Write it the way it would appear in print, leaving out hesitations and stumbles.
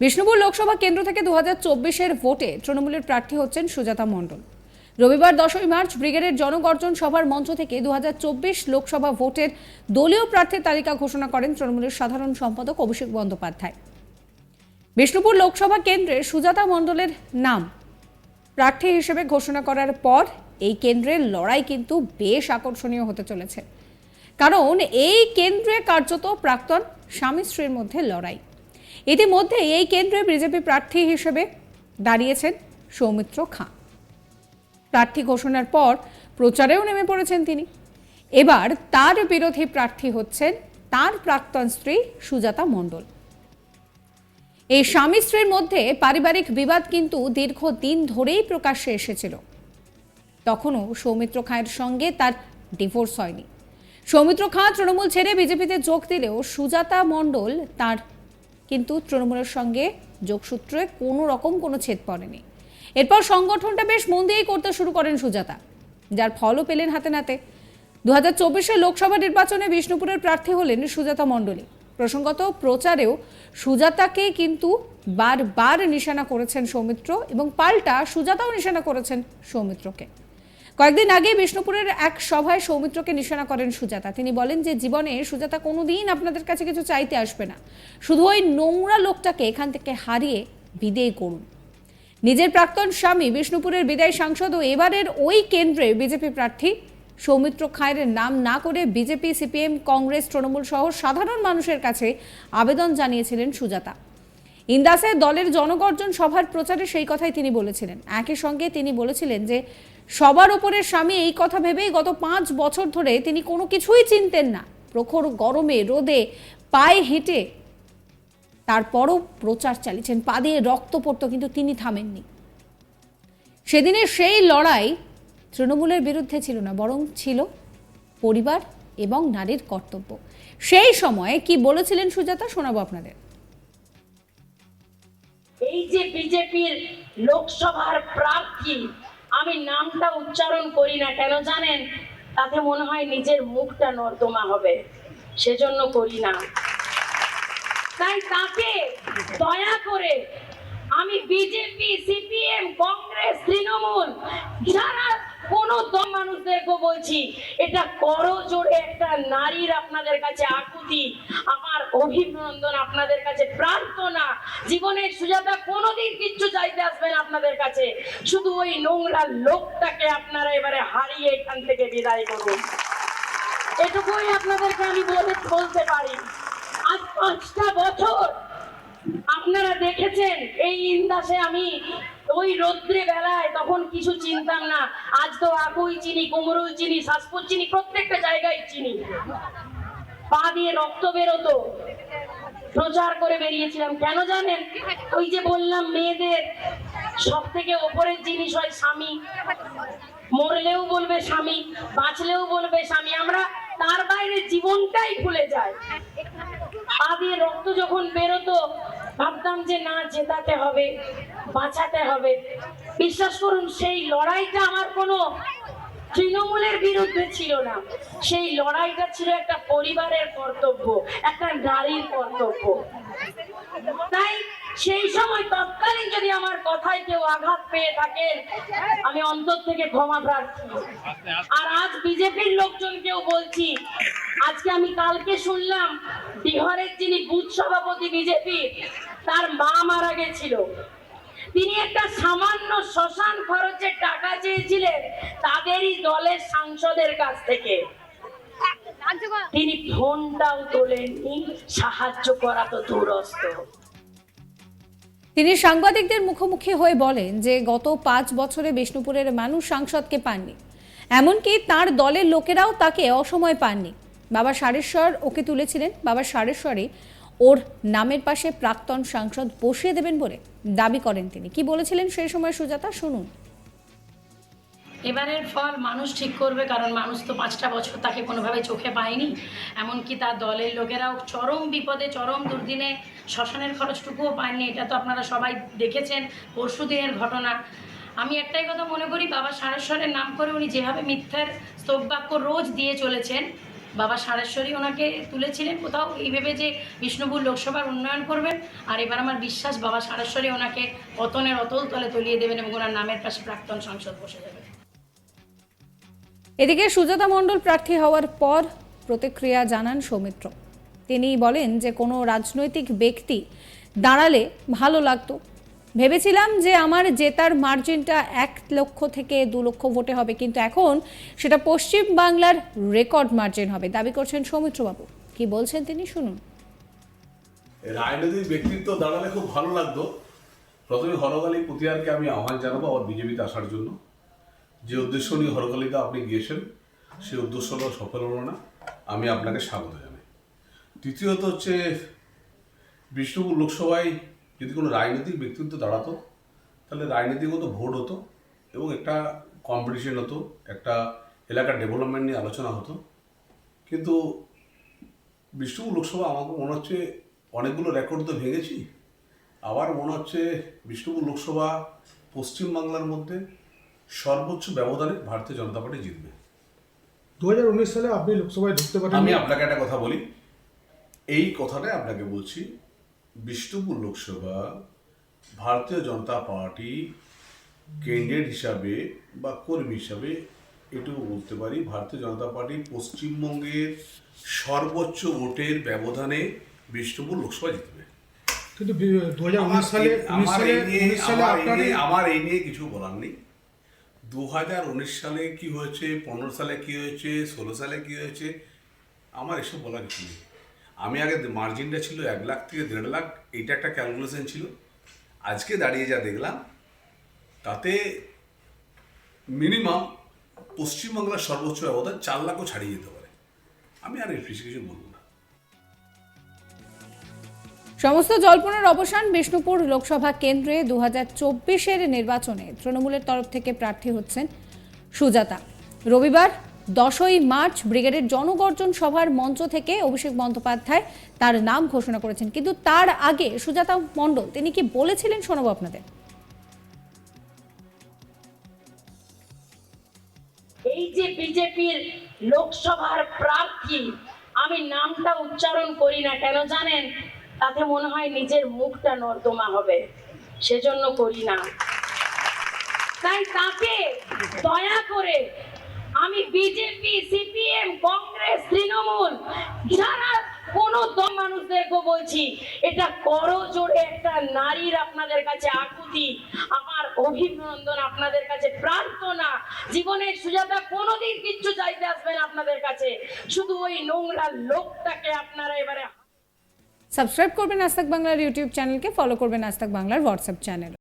বিষ্ণুপুর লোকসভা কেন্দ্র থেকে 2024-এর ভোটে তৃণমূলের প্রার্থী হচ্ছেন সুজাতা মণ্ডল। রবিবার 10ই মার্চ ব্রিগেডের জনগর্জন সভার মঞ্চ থেকে 2024 লোকসভা ভোটের দলীয় প্রার্থীর তালিকা ঘোষণা করেন তৃণমূলের সাধারণ সম্পাদক অভিষেক বন্দ্যোপাধ্যায়। বিষ্ণুপুর লোকসভা কেন্দ্রে সুজাতা মণ্ডলের নাম প্রার্থী হিসেবে ঘোষণা করার পর এই কেন্দ্রের লড়াই কিন্তু বেশ আকর্ষণীয় হতে চলেছে, কারণ এই কেন্দ্রে কার্যত প্রাক্তন স্বামী স্ত্রীর মধ্যে লড়াই। ইতিমধ্যে এই কেন্দ্রে বিজেপি প্রার্থী হিসেবে দাঁড়িয়েছেন সৌমিত্র খাঁ। প্রার্থী ঘোষণার পর প্রচারেও নেমে পড়েছেন তিনি। এবার তার বিরোধী প্রার্থী হচ্ছেন তার প্রাক্তন স্ত্রী সুজাতা মণ্ডল। এই স্বামী স্ত্রীর মধ্যে পারিবারিক বিবাদ কিন্তু দীর্ঘদিন ধরেই প্রকাশ্যে এসেছিল। তখনও সৌমিত্র খাঁয়ের সঙ্গে তার ডিভোর্স হয়নি। সৌমিত্র খাঁ তৃণমূল ছেড়ে বিজেপিতে যোগ দিলেও সুজাতা মণ্ডল তার কিন্তু তৃণমূলের সঙ্গে যোগসূত্রে কোনো ছেদ পড়েনি। এরপর সংগঠনটা বেশ মন দিয়েই করতে শুরু করেন সুজাতা, যার ফলও পেলেন হাতে নাতে। 2024-এর লোকসভা নির্বাচনে বিষ্ণুপুরের প্রার্থী হলেন সুজাতা মণ্ডলী। প্রসঙ্গত প্রচারেও সুজাতাকে কিন্তু বারবার নিশানা করেছেন সৌমিত্র, এবং পাল্টা সুজাতাও নিশানা করেছেন সৌমিত্রকে। কয়েকদিন আগে বিষ্ণুপুরের এক সভায় সৌমিত্রকে নিশানা করেন সুজাতা। তিনি বলেন যে জীবনে সুজাতা কোনোদিন আপনাদের কাছে কিছু চাইতে আসবে না, শুধু ওই নোংরা লোকটাকে এখান থেকে হারিয়ে বিদেয় করুন। নিজের প্রাক্তন স্বামী বিষ্ণুপুরের বিদায়ী সাংসদ ও এবারের ওই কেন্দ্রে বিজেপি প্রার্থী সৌমিত্র খাঁয়ের নাম না করে বিজেপি, সিপিএম, কংগ্রেস, তৃণমূল সহ সাধারণ মানুষের কাছে আবেদন জানিয়েছিলেন সুজাতা। ইন্দাসে দলের জনগর্জন সভার প্রচারে সেই কথাই তিনি বলেছিলেন। একই সঙ্গে তিনি বলেছিলেন যে সবার ওপরের স্বামী, এই কথা ভেবেই গত 5 বছর ধরে তিনি কোনো কিছুই চিনতেন না। প্রখর গরমে রোদে পায়ে হেঁটে তারপরও প্রচার চালিয়েছেন, পা দিয়ে রক্ত পড়তো, কিন্তু তিনি থামেননি। সেদিনের সেই লড়াই তৃণমূলের বিরুদ্ধে ছিল না, বরং ছিল পরিবার এবং নারীর কর্তব্য। সেই সময়ে কি বলেছিলেন সুজাতা, শোনাবো আপনাদের। এই যে বিজেপির লোকসভার প্রার্থী, আমি নামটা উচ্চারণ করি না, কেন জানেন? তাতে মনে হয় নিজের মুখটা নর্দমা হবে, সেজন্য করি না। তাই তাকে দয়া করে আমি বিজেপি, সিপিএম, কংগ্রেস, তৃণমূল, যারা কোনো দল মানুষদেরকে বলছি, এটা করো জোরে একটা নারীর আপনাদের কাছে আকুতি, আমার অভিনন্দন, আপনাদের কাছে প্রার্থনা। জীবনের সুজাতা কোনোদিন কিচ্ছু চাইতে আসবেন আপনাদের কাছে, শুধু ওই নোংরা লোকটাকে আপনারা এবারে হারিয়ে এখান থেকে বিদায় করুন। এটুকুই আপনাদেরকে আমি বলতে পারি। আজ 5টা বছর আপনারা দেখেছেন এই ইন্দাসে আমি ওই রৌদ্রে বেলায় তখন কিছু চিনতাম না, আজ তো আকুই চিনি, কুমরুল চিনি, শাসপুর চিনি, প্রত্যেকটা জায়গায় চিনি। পা দিয়ে রক্ত বেরোতো, প্রচার করে বেরিয়েছিলাম। কেন জানেন? ওই যে বললাম, মেয়েদের সব থেকে ওপরের জিনিস হয় স্বামী। মরলেও বলবে স্বামী, বাঁচলেও বলবে স্বামী, আমরা তার বাইরে জীবনটাই ভুলে যাই। পা দিয়ে রক্ত যখন বেরোতো ভাবতাম যে না, জেতাতে হবে, বাঁচাতে হবে। বিশ্বাস করুন, সেই লড়াইটা আমার কোনো তৃণমূলের বিরুদ্ধে ছিল না, সেই লড়াইটা ছিল একটা পরিবারের কর্তব্য, একটা নারীর কর্তব্য। তাই সেই সময় তৎকালীন যদি আমার কথায় কেউ আঘাত পেয়ে থাকেন, আমি অন্তর থেকে ক্ষমা প্রার্থী। আর আজ বিজেপির লোকজনকেও বলছি, আজকে আমি কালকে শুনলাম বিহারের যিনি বুথ সভাপতি বিজেপি, তার মা মারা গেছিল। তিনি একটা সামান্য শ্মশান খরচের টাকা চেয়েছিলেন তাদেরই দলের সাংসদের কাছ থেকে, তিনি ফোনটাও তোলেননি, সাহায্য করা তো দূরস্থ। তিনি সাংবাদিকদের মুখোমুখি হয়ে বলেন যে গত 5 বছরে বিষ্ণুপুরের মানুষ সাংসদকে পাননি, এমনকি তার দলের লোকেরাও তাকে অসময় পাননি। বাবা সারেশ্বর ওকে তুলেছিলেন, বাবা সারেশ্বরই ওর নামের পাশে প্রাক্তন সাংসদ বসিয়ে দেবেন বলে দাবি করেন তিনি। কি বলেছিলেন সেই সময় সুজাতা, শুনুন। এবারের ফল মানুষ ঠিক করবে, কারণ মানুষ তো 5টা বছর তাকে কোনোভাবে চোখে পায়নি, এমনকি তার দলের লোকেরাও চরম বিপদে, চরম দুর্দিনে শ্মশানের খরচটুকুও পায়নি। এটা তো আপনারা সবাই দেখেছেন, পরশু দিনের ঘটনা। আমি একটাই কথা মনে করি, বাবা সারেশ্বরের নাম করে উনি যেভাবে মিথ্যার স্তববাক্য রোজ দিয়ে চলেছেন, বাবা সারেশ্বরী ওনাকে তুলেছিলেন কোথাও এই ভেবে যে বিষ্ণুপুর লোকসভার উন্নয়ন করবেন, আর এবার আমার বিশ্বাস বাবা সারেশ্বরী ওনাকে পতনের অতল তলে তলিয়ে দেবেন এবং ওনার নামের পাশে প্রাক্তন সংসদ বসে যাবে। এদিকে সুজাতা মণ্ডল প্রার্থী হওয়ার পর প্রতিক্রিয়া জানান সৌমিত্র। তিনি বলেন যে কোনো রাজনৈতিক ব্যক্তি দাঁড়ালে ভালো লাগতো। ভেবেছিলাম যে আমার জেতার মার্জিনটা 1 লক্ষ থেকে 2 লক্ষ ভোটে হবে, কিন্তু এখন সেটা পশ্চিম বাংলার রেকর্ড মার্জিন হবে দাবি করছেন সৌমিত্রবাবু। কি বলছেন তিনি শুনুন। রাজনৈতিক ব্যক্তিত্ব দাঁড়ালে খুব ভালো লাগতো। প্রথমে হরকালী পুতিয়ারকে আমি আহ্বান জানাবো আবার বিজেপিতে আসার জন্য। যে উদ্দেশ্য নিয়ে হরকালীতে আপনি গিয়েছেন সেই উদ্দেশ্যটা সফল হলো না, আমি আপনাকে স্বাগত জানাই। দ্বিতীয়ত হচ্ছে বিষ্ণুপুর লোকসভায় যদি কোনো রাজনৈতিক ব্যক্তিত্ব দাঁড়াতো তাহলে রাজনীতিগত ভোট হতো এবং একটা কম্পিটিশন হতো, একটা এলাকার ডেভেলপমেন্ট নিয়ে আলোচনা হতো। কিন্তু বিষ্ণুপুর লোকসভা আমাকে মনে হচ্ছে অনেকগুলো রেকর্ড তো ভেঙেছি, আবার মনে হচ্ছে বিষ্ণুপুর লোকসভা পশ্চিমবাংলার মধ্যে সর্বোচ্চ ব্যবধানে ভারতীয় জনতা পার্টি জিতবে। 2019 সালে আপনি লোকসভায় ঢুকতে পারেন। আমি আপনাকে একটা কথা বলি, এই কথাটাই আপনাকে বলছি, বিষ্ণুপুর লোকসভা ভারতীয় জনতা পার্টি ক্যান্ডিডেট হিসাবে বা কর্মী হিসাবে এটুকু বলতে পারি, ভারতীয় জনতা পার্টি পশ্চিমবঙ্গের সর্বোচ্চ ভোটের ব্যবধানে বিষ্ণুপুর লোকসভা জিতবে। কিন্তু 2019 সালে আমার এই নিয়ে কিছু বলার নেই। 2019 সালে কি হয়েছে, 15 সালে কি হয়েছে, 16 সালে কি হয়েছে, আমার এসব বলার কিছু নেই। আমি আগে মার্জিনটা ছিল 1 লাখ থেকে 1.5 লাখ, এইটা একটা ক্যালকুলেশন ছিল। আজকে দাঁড়িয়ে যা দেখলাম তাতে মিনিমাম পশ্চিমবাংলার সর্বোচ্চ ব্যবধান 4 লাখও ছাড়িয়ে যেতে পারে। আমি আর এর বেশি কিছু বলবো না। সমস্ত জল্পনার অবসান বিষ্ণুপুর লোকসভা কেন্দ্রে 2024-এর নির্বাচনে তৃণমূলের তরফ থেকে প্রার্থী হচ্ছেন সুজাতা। রবিবার 10ই মার্চ ব্রিগেডের জনগর্জন সভার মঞ্চ থেকে অভিষেক বন্দ্যোপাধ্যায় তার নাম ঘোষণা করেছেন, কিন্তু তার আগে সুজাতা মণ্ডল তিনি কি বলেছিলেন শোনাবো আপনাদের। এই যে বিজেপির লোকসভার প্রার্থী, আমি নামটা উচ্চারণ করি না, কেন জানেন? তাতে মনে হয় নিজের মুখটা নর্দমা হবে, সেজন্য করি না। তাই তাকে দয়া করে আমি বিজেপি, সিপিএম, কংগ্রেস, তৃণমূল যারা কোনো দল মানুষদেরকে বলছি, এটা করো জোরে একটা নারীর আপনাদের কাছে আকুতি, আমার অভিনন্দন, আপনাদের কাছে প্রার্থনা। জীবনে সুজাতা কোনোদিন কিচ্ছু চাইতে আসবেন আপনাদের কাছে, শুধু ওই নোংরা লোকটাকে আপনারা এবারে। সাবস্ক্রাইব করবেন আজ তাক বাংলার ইউটিউব চ্যানেলকে, ফলো করবেন আজ তাক বাংলার হোয়াটসঅ্যাপ চ্যানেল।